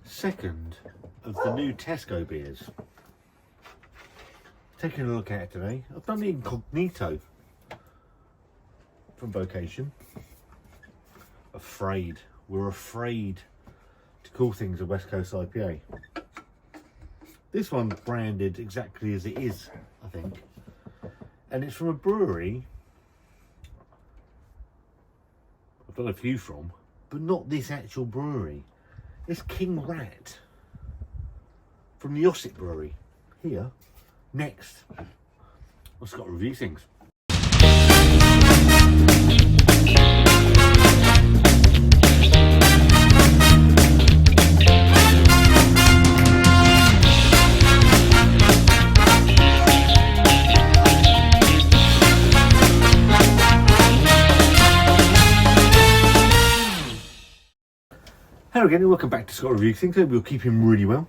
second of the new TESCO beers. Taking a look at it today. I've done the incognito from Vocation. We're afraid to call things a West Coast IPA. This one's branded exactly as it is, I think. And it's from a brewery I've done a few from, but not this actual brewery. It's King Rat from the Ossett Brewery. Here, next. I've got to review things. Hello again and welcome back to Scott Review Things. Hope you're keeping really well.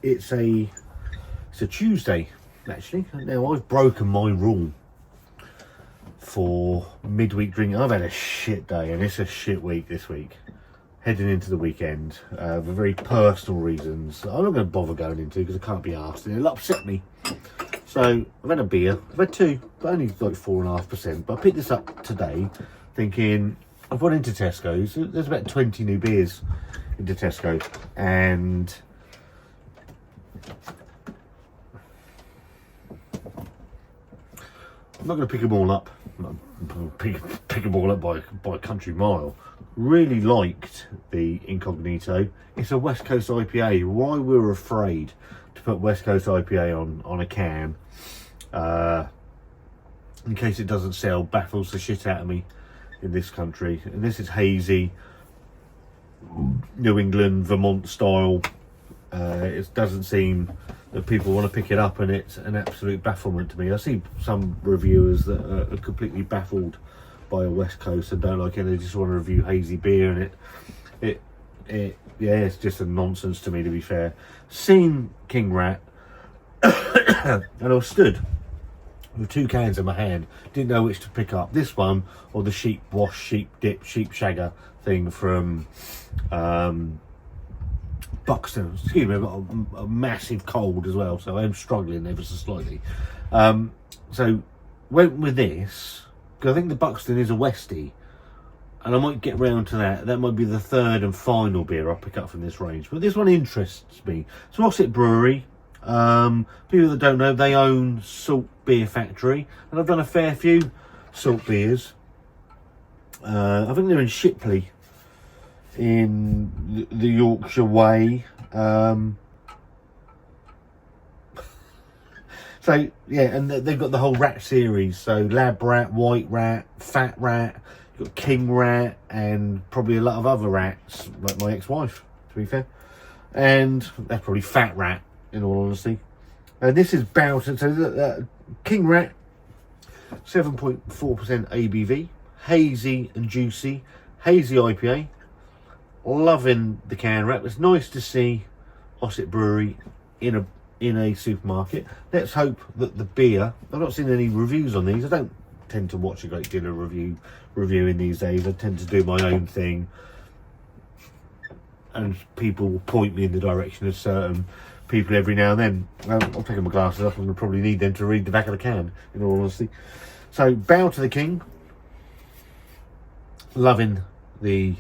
It's a Tuesday actually. Now I've broken my rule for midweek drinking. I've had a shit day and it's a shit week this week. Heading into the weekend for very personal reasons I'm not going to bother going into because I can't be asked and it'll upset me. So I've had a beer. I've had two, but only like 4.5%. But I picked this up today thinking I've gone into Tesco's. There's about 20 new beers into Tesco, and I'm not going to pick them all up. Pick them all up by a country mile. Really liked the Incognito. It's a West Coast IPA. Why we're afraid to put West Coast IPA on a can, in case it doesn't sell, baffles the shit out of me in this country. And this is hazy New England, Vermont style. It doesn't seem that people want to pick it up, and it's an absolute bafflement to me. I see some reviewers that are completely baffled by a West Coast and don't like it. They just want to review hazy beer, and it's just a nonsense to me, to be fair. Seen King Rat, and I was stood with two cans in my hand, didn't know which to pick up, this one or the sheep wash, sheep dip, sheep shagger thing from Buxton. Excuse me, I've got a massive cold as well, so I'm struggling ever so slightly. So went with this because I think the Buxton is a Westie, and I might get round to that. That might be the third and final beer I'll pick up from this range, but this one interests me. It's Ossett Brewery. People that don't know, they own Salt Beer Factory, and I've done a fair few salt beers. I think they're in Shipley in the Yorkshire way. So yeah, and they've got the whole rat series, so Lab Rat, White Rat, Fat Rat, you've got King Rat, and probably a lot of other rats, like my ex-wife, to be fair, and that's probably Fat Rat in all honesty. This is Boughton, so King Rat, 7.4% ABV, hazy and juicy, hazy IPA. Loving the can wrap. It's nice to see Ossett Brewery in a supermarket. Let's hope that the beer, I've not seen any reviews on these. I don't tend to watch a great deal of reviewing these days. I tend to do my own thing, and people will point me in the direction of certain people every now and then. Well, I'm taking my glasses off. I'm going to probably need them to read the back of the can, in all honesty. So, Bow to the King. Loving the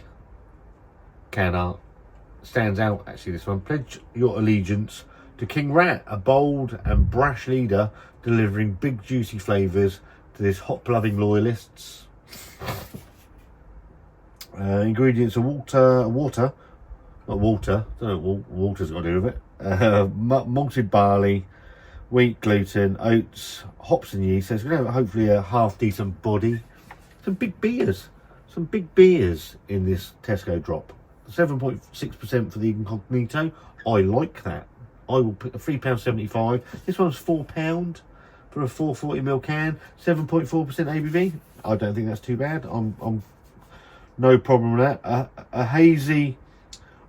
can art. Stands out, actually, this one. Pledge your allegiance to King Rat, a bold and brash leader delivering big, juicy flavours to his hop-loving loyalists. Ingredients are water. Not water. I don't know what water's got to do with it. Malted barley, wheat, gluten, oats, hops and yeast. So it's going to have hopefully a half decent body. Some big beers in this Tesco drop. 7.6% for the Incognito. I like that. I will put a £3.75. This one's £4 for a 440ml can. 7.4% ABV. I don't think that's too bad. I'm no problem with that. A hazy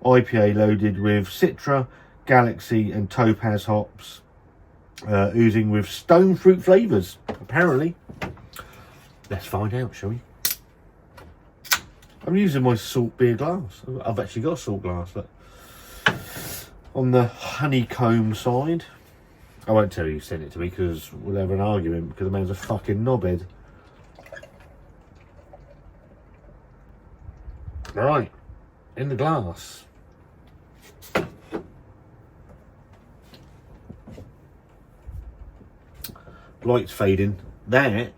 IPA loaded with Citra, Galaxy and Topaz hops, oozing with stone fruit flavours, apparently. Let's find out, shall we? I'm using my salt beer glass. I've actually got a salt glass, look. On the honeycomb side, I won't tell you who sent it to me because we'll have an argument because the man's a fucking knobhead. Right, in the glass. Lights fading. That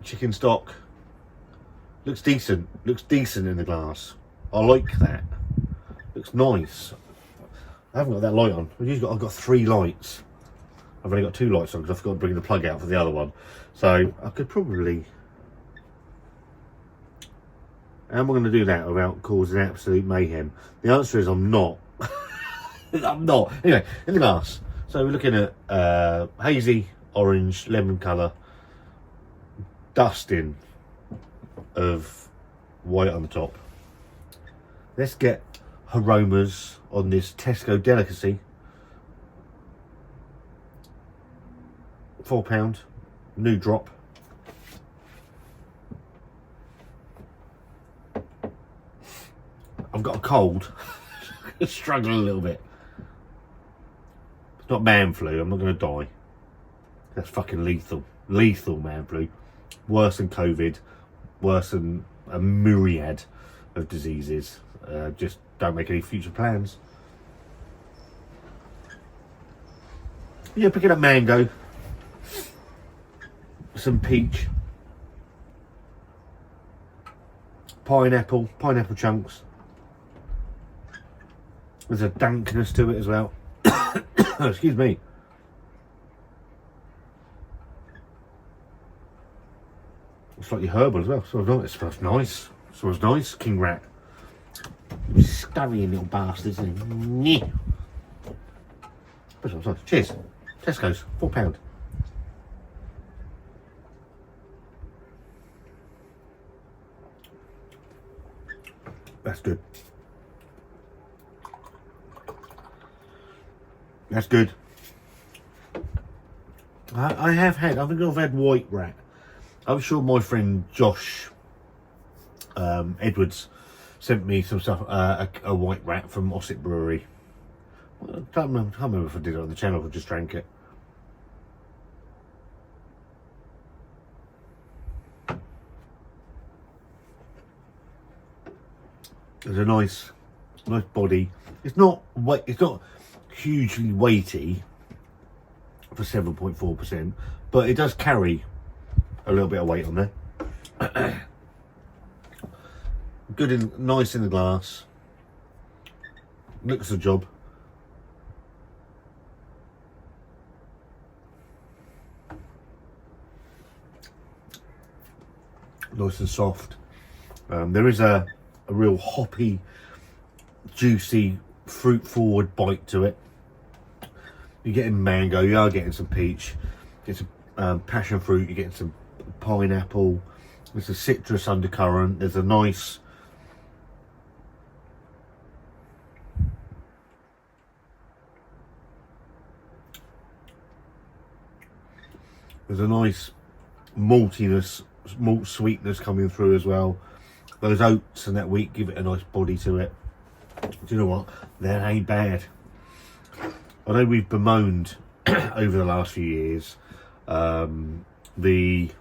chicken stock looks decent. Looks decent in the glass. I like that. Looks nice. I haven't got that light on. I've got 3 lights. I've only got 2 lights on because I forgot to bring the plug out for the other one. So I could probably. How am I going to do that without causing absolute mayhem? The answer is I'm not. I'm not. Anyway, in the glass. So we're looking at hazy orange lemon colour, dusting of white on the top. Let's get aromas on this TESCO delicacy. £4, new drop. I've got a cold. Struggling a little bit. It's not man flu. I'm not going to die. That's fucking lethal. Lethal man flu. Worse than COVID. Worse than a myriad of diseases. Just don't make any future plans. Yeah, picking up mango. Some peach. Pineapple chunks. There's a dankness to it as well. Excuse me. Slightly herbal as well. It smells nice. It smells nice. King rat. You scurrying little bastards. Cheers. Tesco's. £4. That's good. That's good. I have had, I think I've had white rat. I'm sure my friend Josh Edwards sent me some stuff, a white rat from Ossett Brewery. I can't remember if I did it on the channel or just drank it. There's a nice body. It's not hugely weighty for 7.4%, but it does carry a little bit of weight on there. Good and nice in the glass. Looks the job. Nice and soft. There is a real hoppy, juicy, fruit forward bite to it. You're getting mango, you are getting some peach, get some passion fruit, you're getting some pineapple, there's a citrus undercurrent, there's a nice maltiness, malt sweetness coming through as well. Those oats and that wheat give it a nice body to it. Do you know what? That ain't bad. I know we've bemoaned over the last few years and there's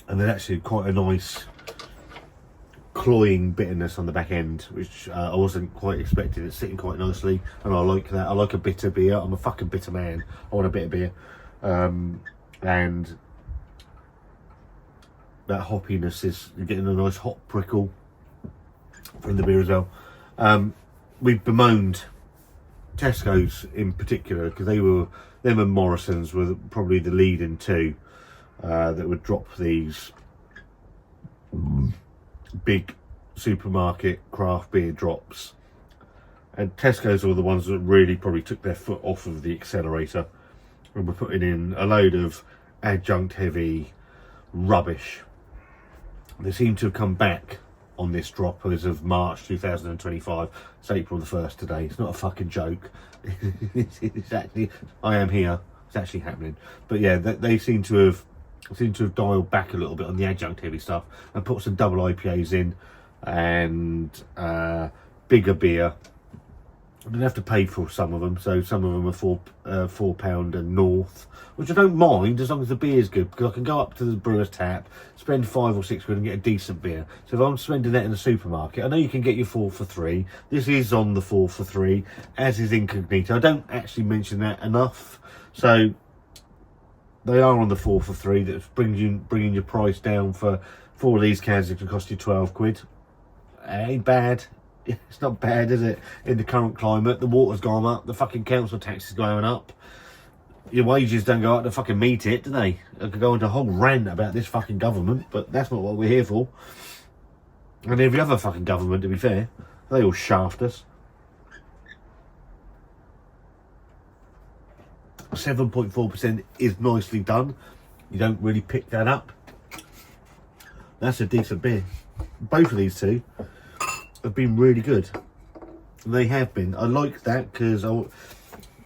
actually quite a nice cloying bitterness on the back end, which I wasn't quite expecting. It's sitting quite nicely, and I like that. I like a bitter beer. I'm a fucking bitter man. I want a bitter beer, and that hoppiness is, you're getting a nice hop prickle from the beer as well. We've bemoaned Tesco's in particular because them and Morrison's were probably the leading two that would drop these big supermarket craft beer drops, and Tesco's were the ones that really probably took their foot off of the accelerator and were putting in a load of adjunct heavy rubbish. They seem to have come back on this drop as of March 2025. It's April the 1st today. It's not a fucking joke. It's actually, I am here. It's actually happening. But yeah, they seem to have dialed back a little bit on the adjunct heavy stuff and put some double IPAs in and bigger beer. I didn't have to pay for some of them, so some of them are £4 and north, which I don't mind as long as the beer's good, because I can go up to the brewer's tap, spend £5 or £6 and get a decent beer. So if I'm spending that in the supermarket, I know you can get your 4 for 3. This is on the 4 for 3, as is Incognito. I don't actually mention that enough, so they are on the 4 for 3. That's bringing your price down for 4 of these cans. It can cost you £12. It ain't bad. It's not bad, is it? In the current climate, the water's gone up, the fucking council tax is going up. Your wages don't go up to fucking meet it, do they? I could go into a whole rant about this fucking government, but that's not what we're here for. And every other fucking government, to be fair, they all shaft us. 7.4% is nicely done. You don't really pick that up. That's a decent beer. Both of these two have been really good. They have been. I like that because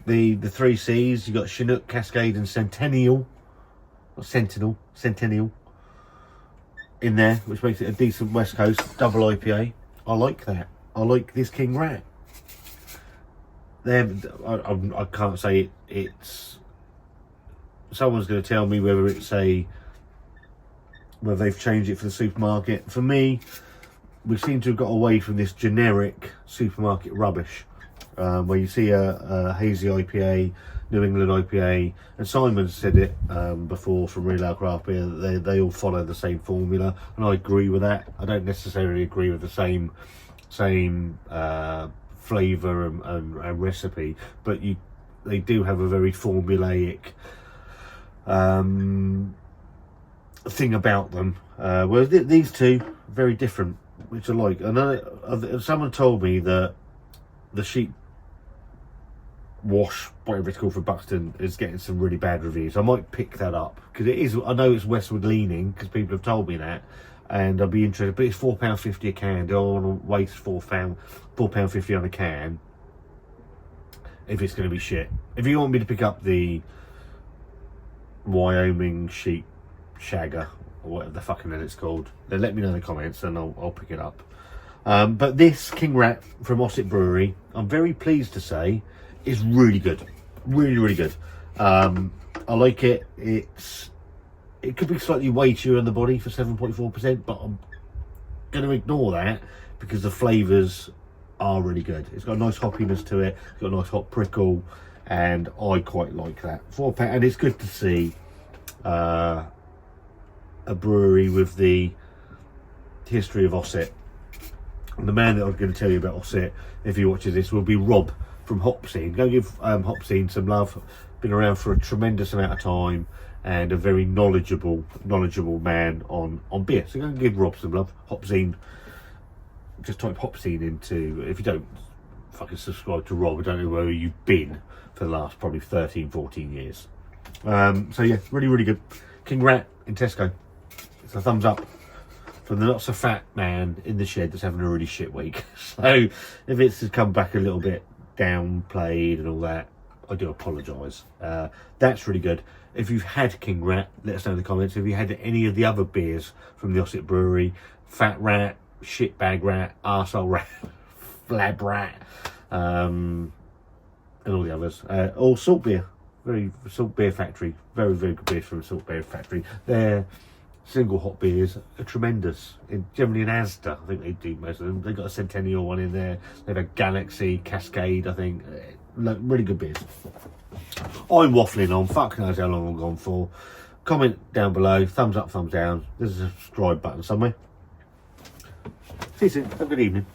the 3 C's, you got Chinook, Cascade and Centennial in there, which makes it a decent West Coast double IPA. I like that. I like this King Rat. I can't say it's someone's going to tell me whether they've changed it for the supermarket. For me, we seem to have got away from this generic supermarket rubbish, where you see a Hazy IPA, New England IPA, and Simon said it before from Real Ale Craft Beer, that they all follow the same formula, and I agree with that. I don't necessarily agree with the same flavour and recipe, but they do have a very formulaic thing about them, whereas these two very different, which I like. And someone told me that the sheep wash, whatever it's called, for Buxton is getting some really bad reviews. I might pick that up because it is. I know it's westward leaning because people have told me that, and I'd be interested. But it's £4.50 a can. Do I want to waste £4.50 on a can if it's going to be shit? If you want me to pick up the Wyoming sheep shagger or whatever the fucking hell it's called, then let me know in the comments and I'll pick it up. But this King Rat from Ossett Brewery, I'm very pleased to say, is really good. Really good. I like it. It could be slightly weightier on the body for 7.4%, but I'm going to ignore that because the flavours are really good. It's got a nice hoppiness to it. It's got a nice hot prickle, and I quite like that. £4, and it's good to see a brewery with the history of Ossett. And the man that I'm going to tell you about Ossett, if he watches this, will be Rob from Hop Scene. Go give Hop Scene some love. Been around for a tremendous amount of time and a very knowledgeable man on beer. So go and give Rob some love. Hop Scene. Just type Hop Scene into, if you don't fucking subscribe to Rob, I don't know where you've been for the last probably 13-14 years. So yeah, really good. King Rat in Tesco. It's a thumbs up from the not so fat man in the shed that's having a really shit week. So if it's come back a little bit downplayed and all that, I do apologise. That's really good. If you've had King Rat, let us know in the comments. If you had any of the other beers from the Ossett Brewery, Fat Rat, Shitbag Rat, Arsehole Rat, Flab Rat, and all the others. All Salt Beer. Salt Beer Factory. Very good beers from Salt Beer Factory. Their single hop beers are tremendous. Generally in Asda, I think they do most of them. They've got a Centennial one in there. They've a Galaxy, Cascade, I think. Really good beers. I'm waffling on. Fuck knows how long I've gone for. Comment down below. Thumbs up, thumbs down. There's a subscribe button somewhere. See you soon. Have a good evening.